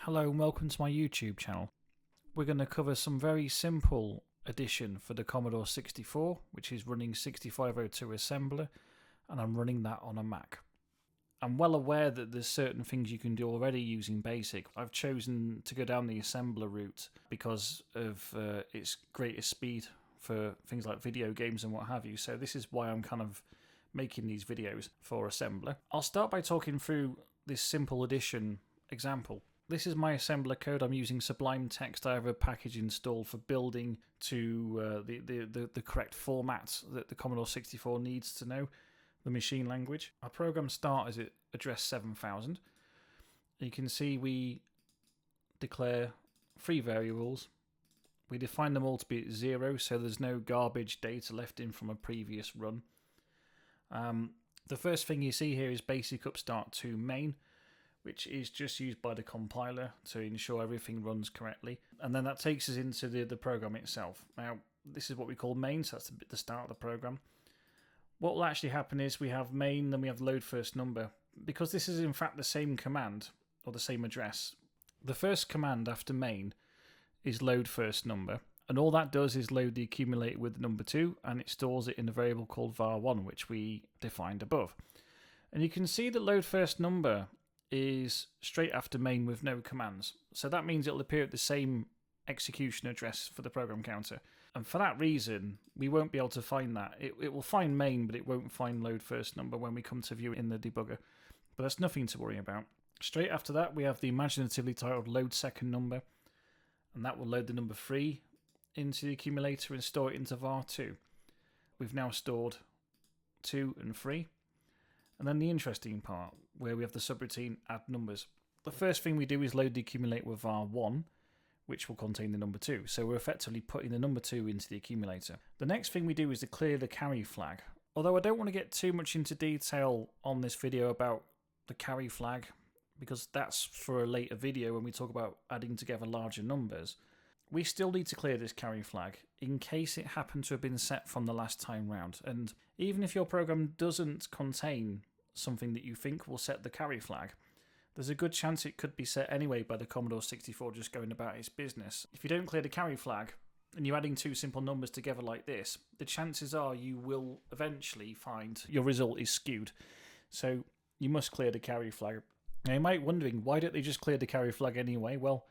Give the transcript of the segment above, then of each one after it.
Hello and welcome to my YouTube channel. We're going to cover some very simple addition for the Commodore 64, which is running 6502 assembler, and I'm running that on a Mac. I'm well aware that there's certain things you can do already using BASIC. I've chosen to go down the assembler route because of its greater speed for things like video games and what have you, so this is why I'm kind of making these videos for assembler. I'll start by talking through this simple addition example. This is my assembler code. I'm using Sublime Text. I have a package installed for building to the correct format that the Commodore 64 needs to know, the machine language. Our program start is at address 7000. You can see we declare three variables. We define them all to be at 0, so there's no garbage data left in from a previous run. The first thing you see here is basic upstart to main, which is just used by the compiler to ensure everything runs correctly. And then that takes us into the program itself. Now, this is what we call main, so that's the start of the program. What will actually happen is we have main, then we have load first number. Because this is in fact the same command, or the same address, the first command after main is load first number. And all that does is load the accumulator with the number 2, and it stores it in a variable called var1, which we defined above. And you can see that load first number is straight after main with no commands. So that means it'll appear at the same execution address for the program counter. And for that reason, we won't be able to find that. It will find main, but it won't find load first number when we come to view it in the debugger. But that's nothing to worry about. Straight after that, we have the imaginatively titled load second number. And that will load the number 3 into the accumulator and store it into var2. We've now stored 2 and 3. And then the interesting part, where we have the subroutine add numbers. The first thing we do is load the accumulator with var1, which will contain the number 2. So we're effectively putting the number 2 into the accumulator. The next thing we do is to clear the carry flag. Although I don't want to get too much into detail on this video about the carry flag, because that's for a later video when we talk about adding together larger numbers. We still need to clear this carry flag in case it happened to have been set from the last time round. And even if your program doesn't contain something that you think will set the carry flag, there's a good chance it could be set anyway by the Commodore 64 just going about its business. If you don't clear the carry flag and you're adding two simple numbers together like this, the chances are you will eventually find your result is skewed. So you must clear the carry flag. Now you might be wondering, why don't they just clear the carry flag anyway? Well,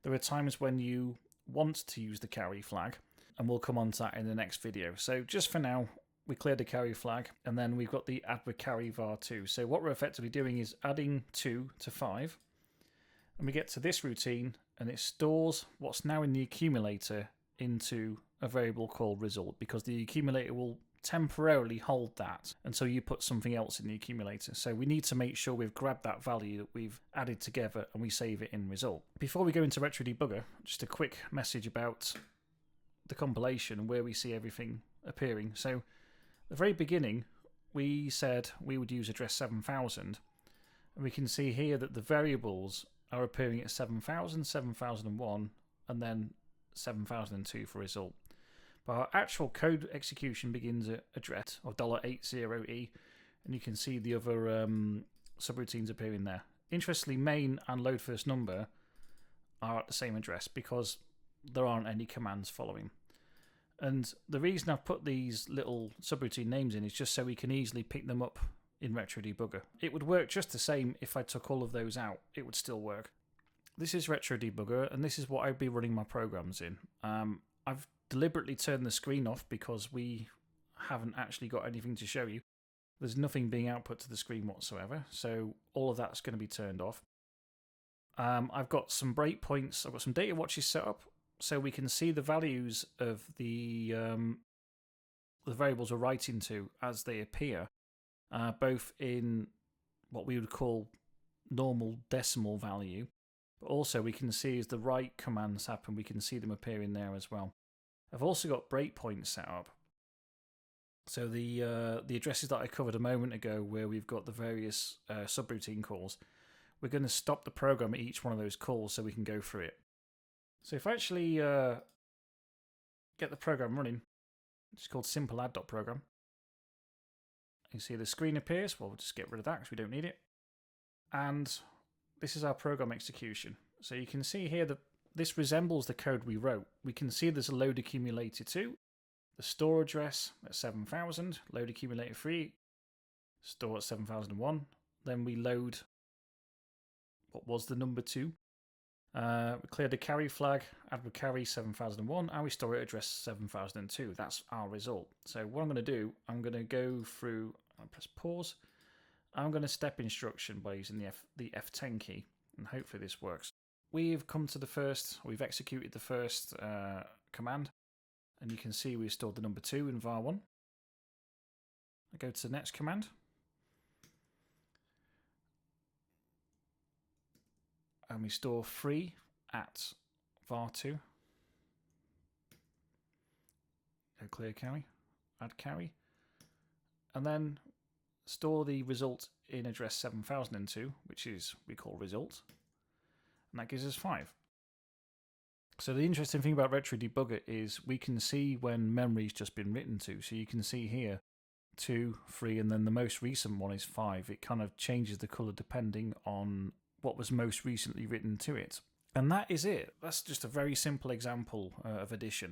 there are times when you want to use the carry flag, and we'll come on to that in the next video. So just for now, we cleared the carry flag, and then we've got the add with carry var2. So what we're effectively doing is adding 2 to 5, and we get to this routine, and it stores what's now in the accumulator into a variable called result, because the accumulator will temporarily hold that until you put something else in the accumulator. So we need to make sure we've grabbed that value that we've added together and we save it in result. Before we go into Retro Debugger, just a quick message about the compilation and where we see everything appearing. So at the very beginning, we said we would use address 7000, and we can see here that the variables are appearing at 7000, 7001, and then 7002 for result. But our actual code execution begins at address of $80E, and you can see the other subroutines appearing there. Interestingly, main and load first number are at the same address because there aren't any commands following. And the reason I've put these little subroutine names in is just so we can easily pick them up in Retro Debugger. It would work just the same if I took all of those out. It would still work. This is Retro Debugger, and this is what I'd be running my programs in. I've deliberately turned the screen off because we haven't actually got anything to show you. There's nothing being output to the screen whatsoever, so all of that's going to be turned off. I've got some breakpoints, I've got some data watches set up so we can see the values of the variables we're writing to as they appear, both in what we would call normal decimal value, but also we can see as the write commands happen, we can see them appearing there as well. I've also got breakpoints set up. So the addresses that I covered a moment ago where we've got the various subroutine calls, we're going to stop the program at each one of those calls so we can go through it. So if I actually get the program running, it's called simple add.program. You see the screen appears. Well, we'll just get rid of that because we don't need it. And this is our program execution. So you can see here that this resembles the code we wrote. We can see there's a load accumulator 2, the store address at 7000, load accumulator 3, store at 7001. Then we load what was the number 2. We clear the carry flag, add with carry 7001, and we store at address 7002. That's our result. So what I'm going to do, I'm going to go through, I'll press pause. I'm going to step instruction by using the F10 key, and hopefully this works. We've executed the first command, and you can see we've stored the number 2 in var1. I go to the next command. And we store 3 at var2. Go clear carry, add carry, and then store the result in address 7002, which is we call result, and that gives us 5. So the interesting thing about Retro Debugger is we can see when memory's just been written to. So you can see here 2, 3, and then the most recent one is 5. It kind of changes the color depending on what was most recently written to it. And that is it. That's just a very simple example of addition.